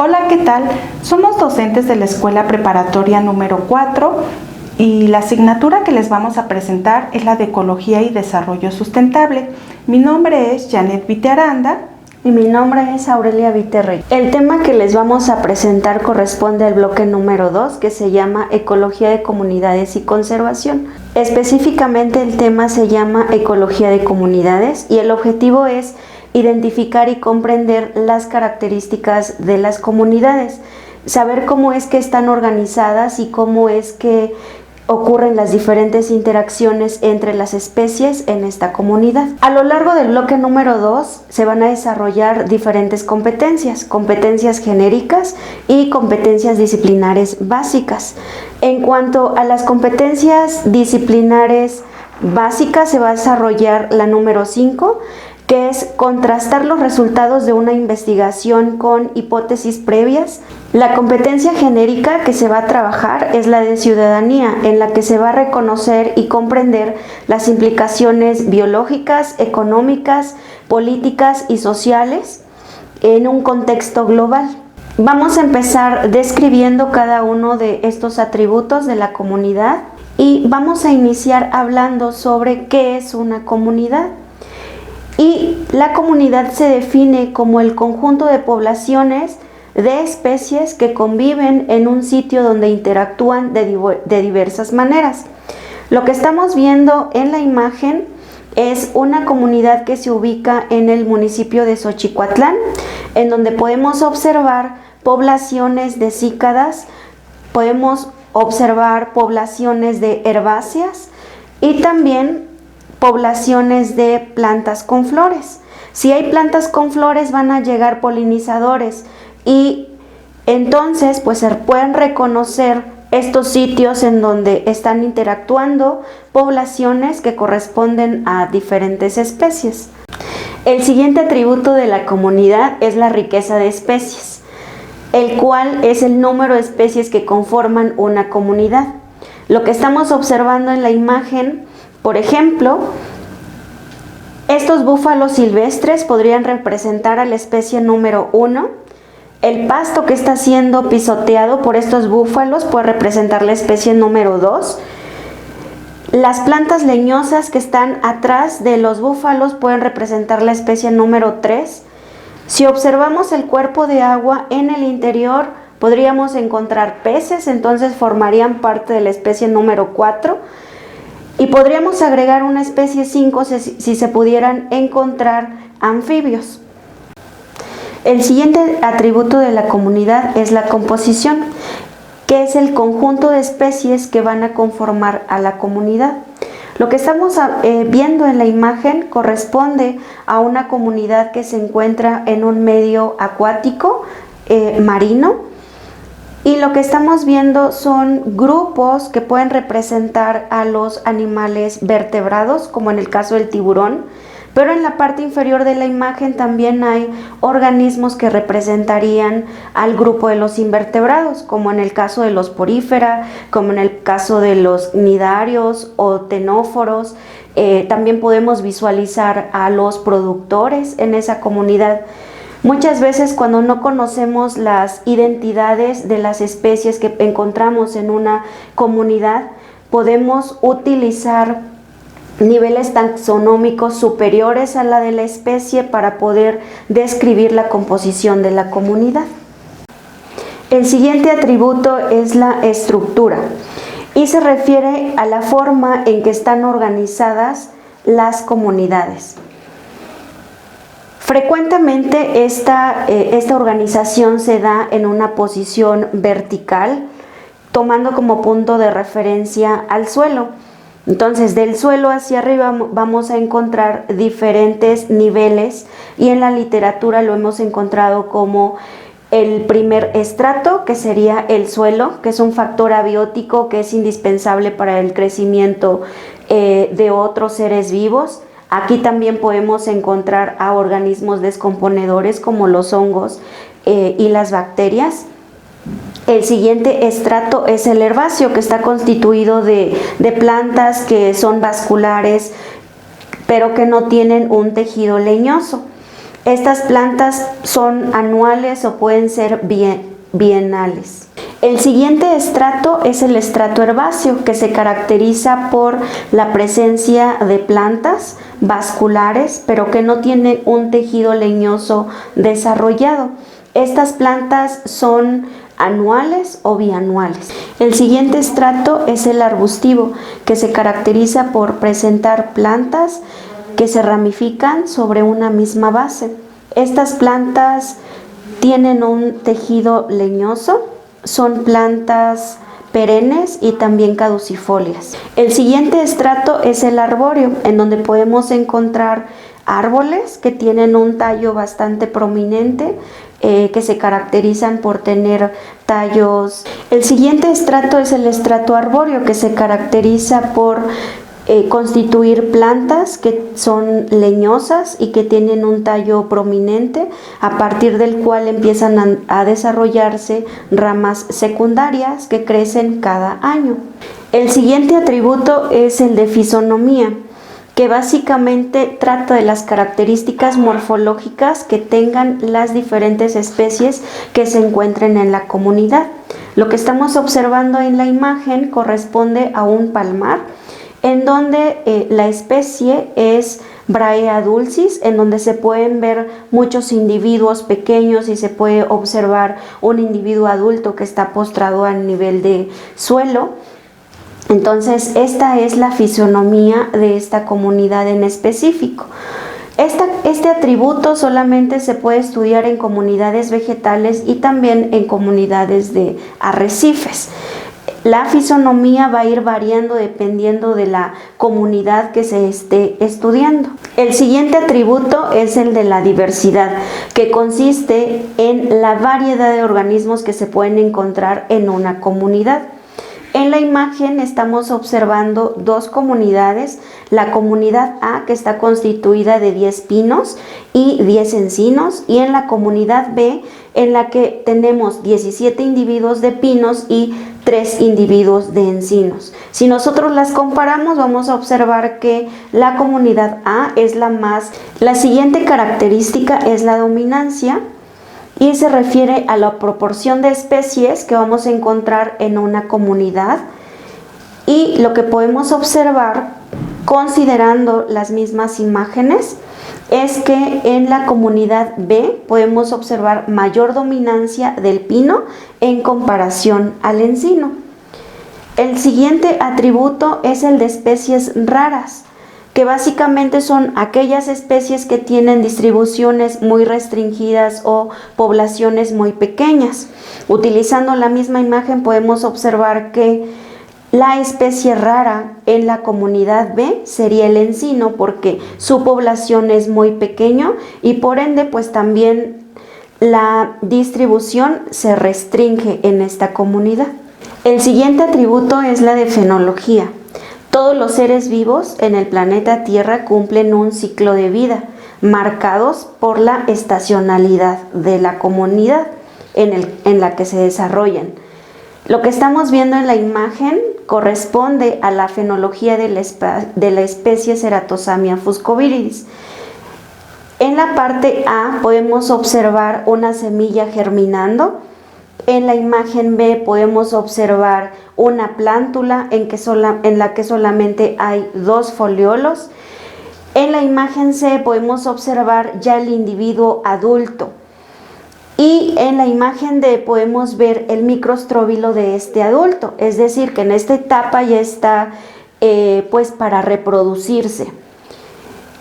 Hola, ¿qué tal? Somos docentes de la Escuela Preparatoria número 4 y la asignatura que les vamos a presentar es la de Ecología y Desarrollo Sustentable. Mi nombre es Janet Vitearanda. Y mi nombre es Aurelia Viterrey. El tema que les vamos a presentar corresponde al bloque número 2, que se llama Ecología de Comunidades y Conservación. Específicamente el tema se llama Ecología de Comunidades y el objetivo es identificar y comprender las características de las comunidades, saber cómo es que están organizadas y cómo es que ocurren las diferentes interacciones entre las especies en esta comunidad. A lo largo del bloque número 2 se van a desarrollar diferentes competencias genéricas y competencias disciplinares básicas. En cuanto a las competencias disciplinares básicas, se va a desarrollar la número 5, que es contrastar los resultados de una investigación con hipótesis previas. La competencia genérica que se va a trabajar es la de ciudadanía, en la que se va a reconocer y comprender las implicaciones biológicas, económicas, políticas y sociales en un contexto global. Vamos a empezar describiendo cada uno de estos atributos de la comunidad y vamos a iniciar hablando sobre qué es una comunidad. Y la comunidad se define como el conjunto de poblaciones de especies que conviven en un sitio donde interactúan de diversas maneras. Lo que estamos viendo en la imagen es una comunidad que se ubica en el municipio de Xochicuatlán, en donde podemos observar poblaciones de cícadas, podemos observar poblaciones de herbáceas y también poblaciones de plantas con flores. Si hay plantas con flores van a llegar polinizadores y entonces pues se pueden reconocer estos sitios en donde están interactuando poblaciones que corresponden a diferentes especies. El siguiente atributo de la comunidad es la riqueza de especies, el cual es el número de especies que conforman una comunidad. Lo que estamos observando en la imagen, por ejemplo, estos búfalos silvestres podrían representar a la especie número 1. El pasto que está siendo pisoteado por estos búfalos puede representar la especie número 2. Las plantas leñosas que están atrás de los búfalos pueden representar la especie número 3. Si observamos el cuerpo de agua en el interior, podríamos encontrar peces, entonces formarían parte de la especie número 4. Y podríamos agregar una especie 5 si se pudieran encontrar anfibios. El siguiente atributo de la comunidad es la composición, que es el conjunto de especies que van a conformar a la comunidad. Lo que estamos viendo en la imagen corresponde a una comunidad que se encuentra en un medio acuático marino. Y lo que estamos viendo son grupos que pueden representar a los animales vertebrados, como en el caso del tiburón, pero en la parte inferior de la imagen también hay organismos que representarían al grupo de los invertebrados, como en el caso de los porífera, como en el caso de los cnidarios o ctenóforos. También podemos visualizar a los productores en esa comunidad. Muchas veces cuando no conocemos las identidades de las especies que encontramos en una comunidad, podemos utilizar niveles taxonómicos superiores a la de la especie para poder describir la composición de la comunidad. El siguiente atributo es la estructura y se refiere a la forma en que están organizadas las comunidades. Frecuentemente esta organización se da en una posición vertical, tomando como punto de referencia al suelo. Entonces, del suelo hacia arriba vamos a encontrar diferentes niveles y en la literatura lo hemos encontrado como el primer estrato, que sería el suelo, que es un factor abiótico que es indispensable para el crecimiento de otros seres vivos. Aquí también podemos encontrar a organismos descomponedores como los hongos y las bacterias. El siguiente estrato es el herbáceo, que está constituido de plantas que son vasculares, pero que no tienen un tejido leñoso. Estas plantas son anuales o pueden ser bienales. El siguiente estrato es el estrato herbáceo, que se caracteriza por la presencia de plantas vasculares, pero que no tienen un tejido leñoso desarrollado. Estas plantas son anuales o bianuales. El siguiente estrato es el arbustivo, que se caracteriza por presentar plantas que se ramifican sobre una misma base. Estas plantas tienen un tejido leñoso, son plantas perennes y también caducifolias. El siguiente estrato es el arbóreo, en donde podemos encontrar árboles que tienen un tallo bastante prominente, que se caracterizan por tener tallos. El siguiente estrato es el estrato arbóreo, que se caracteriza por constituir plantas que son leñosas y que tienen un tallo prominente, a partir del cual empiezan a desarrollarse ramas secundarias que crecen cada año. El siguiente atributo es el de fisonomía, que básicamente trata de las características morfológicas que tengan las diferentes especies que se encuentren en la comunidad. Lo que estamos observando en la imagen corresponde a un palmar, en donde la especie es Brahea dulcis, en donde se pueden ver muchos individuos pequeños y se puede observar un individuo adulto que está postrado al nivel de suelo. Entonces, esta es la fisonomía de esta comunidad en específico. Este atributo solamente se puede estudiar en comunidades vegetales y también en comunidades de arrecifes. La fisonomía va a ir variando dependiendo de la comunidad que se esté estudiando. El siguiente atributo es el de la diversidad, que consiste en la variedad de organismos que se pueden encontrar en una comunidad. En la imagen estamos observando dos comunidades, la comunidad A, que está constituida de 10 pinos y 10 encinos, y en la comunidad B, en la que tenemos 17 individuos de pinos y 3 individuos de encinos. Si nosotros las comparamos, vamos a observar que la comunidad A es la más. La siguiente característica es la dominancia, y se refiere a la proporción de especies que vamos a encontrar en una comunidad, y lo que podemos observar considerando las mismas imágenes es que en la comunidad B podemos observar mayor dominancia del pino en comparación al encino. El siguiente atributo es el de especies raras, que básicamente son aquellas especies que tienen distribuciones muy restringidas o poblaciones muy pequeñas. Utilizando la misma imagen podemos observar que la especie rara en la comunidad B sería el encino, porque su población es muy pequeño y por ende pues también la distribución se restringe en esta comunidad. El siguiente atributo es la de fenología. Todos los seres vivos en el planeta Tierra cumplen un ciclo de vida, marcados por la estacionalidad de la comunidad en la que se desarrollan. Lo que estamos viendo en la imagen corresponde a la fenología de la especie Ceratosamia fuscoviridis. En la parte A podemos observar una semilla germinando. En la imagen B podemos observar una plántula en la que solamente hay 2 foliolos. En la imagen C podemos observar ya el individuo adulto. Y en la imagen D podemos ver el microstróbilo de este adulto, es decir, que en esta etapa ya está pues para reproducirse.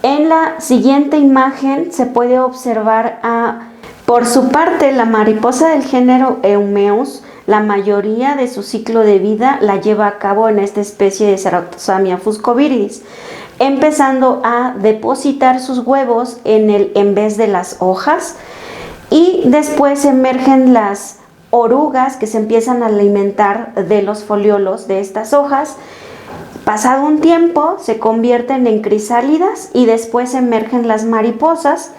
En la siguiente imagen se puede observar por su parte, la mariposa del género Eumeus, la mayoría de su ciclo de vida la lleva a cabo en esta especie de Ceratosamia fuscoviridis, empezando a depositar sus huevos en vez de las hojas, y después emergen las orugas que se empiezan a alimentar de los foliolos de estas hojas. Pasado un tiempo se convierten en crisálidas y después emergen las mariposas,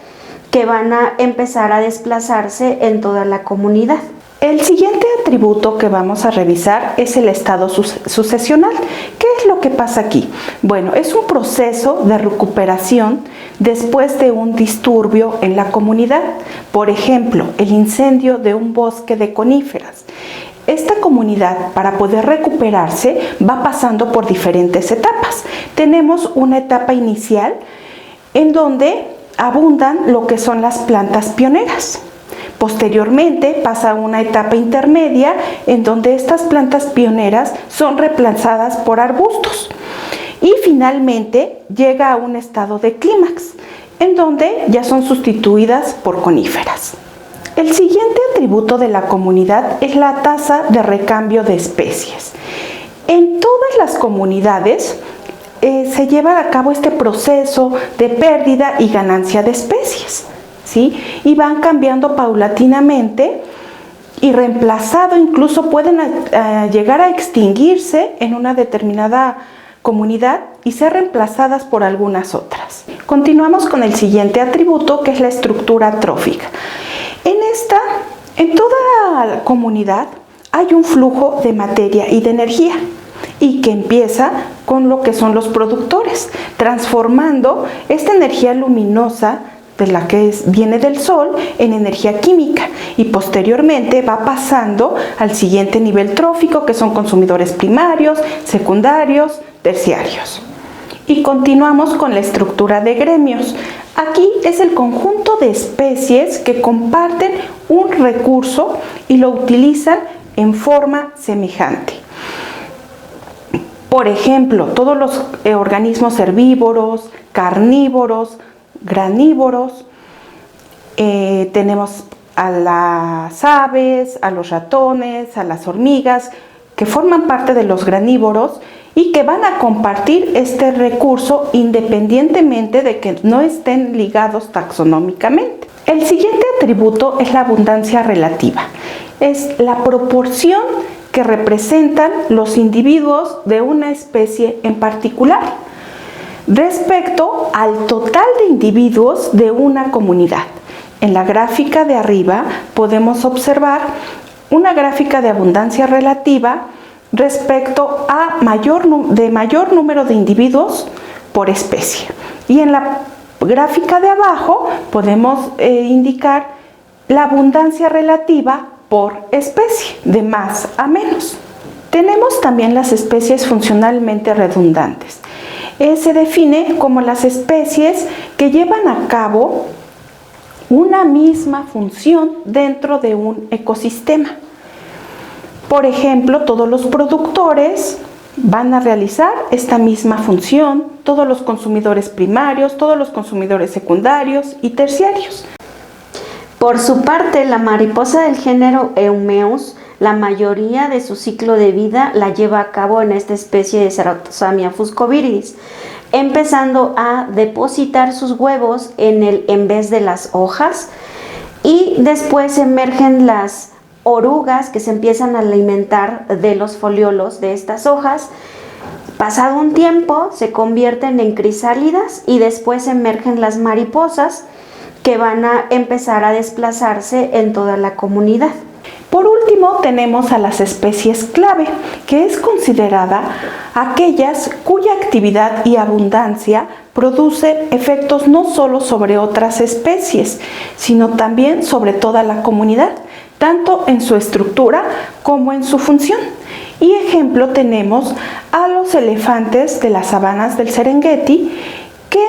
que van a empezar a desplazarse en toda la comunidad. El siguiente atributo que vamos a revisar es el estado sucesional. ¿Qué es lo que pasa aquí? Bueno, es un proceso de recuperación después de un disturbio en la comunidad. Por ejemplo, el incendio de un bosque de coníferas. Esta comunidad, para poder recuperarse, va pasando por diferentes etapas. Tenemos una etapa inicial en donde abundan lo que son las plantas pioneras. Posteriormente pasa a una etapa intermedia en donde estas plantas pioneras son reemplazadas por arbustos. Y finalmente llega a un estado de clímax, en donde ya son sustituidas por coníferas. El siguiente atributo de la comunidad es la tasa de recambio de especies. En todas las comunidades se lleva a cabo este proceso de pérdida y ganancia de especies, ¿sí? Y van cambiando paulatinamente y reemplazado, incluso pueden llegar a extinguirse en una determinada comunidad y ser reemplazadas por algunas otras. Continuamos con el siguiente atributo, que es la estructura trófica. En toda la comunidad hay un flujo de materia y de energía, y que empieza con lo que son los productores, transformando esta energía luminosa de la que viene del sol en energía química, y posteriormente va pasando al siguiente nivel trófico, que son consumidores primarios, secundarios, terciarios. Y continuamos con la estructura de gremios. Aquí es el conjunto de especies que comparten un recurso y lo utilizan en forma semejante. Por ejemplo, todos los organismos herbívoros, carnívoros, granívoros, tenemos a las aves, a los ratones, a las hormigas, que forman parte de los granívoros y que van a compartir este recurso independientemente de que no estén ligados taxonómicamente. El siguiente atributo es la abundancia relativa. Es la proporción que representan los individuos de una especie en particular respecto al total de individuos de una comunidad. En la gráfica de arriba podemos observar una gráfica de abundancia relativa respecto a mayor número de individuos por especie. Y en la gráfica de abajo podemos indicar la abundancia relativa por especie, de más a menos. Tenemos también las especies funcionalmente redundantes. Se define como las especies que llevan a cabo una misma función dentro de un ecosistema. Por ejemplo, todos los productores van a realizar esta misma función, todos los consumidores primarios, todos los consumidores secundarios y terciarios. Por su parte, la mariposa del género Eumeus, la mayoría de su ciclo de vida la lleva a cabo en esta especie de Ceratopsamia fuscoviridis, empezando a depositar sus huevos en vez de las hojas, y después emergen las orugas que se empiezan a alimentar de los foliolos de estas hojas. Pasado un tiempo se convierten en crisálidas y después emergen las mariposas, que van a empezar a desplazarse en toda la comunidad. Por último, tenemos a las especies clave, que es considerada aquellas cuya actividad y abundancia produce efectos no solo sobre otras especies, sino también sobre toda la comunidad, tanto en su estructura como en su función. Y ejemplo tenemos a los elefantes de las sabanas del Serengeti, que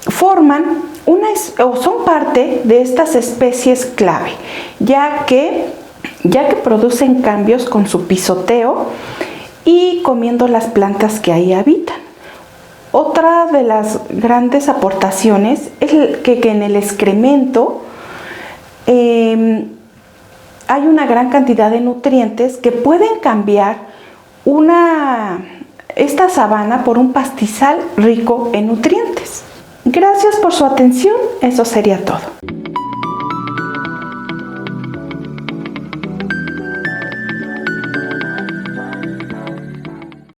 forman son parte de estas especies clave, ya que producen cambios con su pisoteo y comiendo las plantas que ahí habitan. Otra de las grandes aportaciones es que en el excremento hay una gran cantidad de nutrientes que pueden cambiar esta sabana por un pastizal rico en nutrientes. Gracias por su atención, eso sería todo.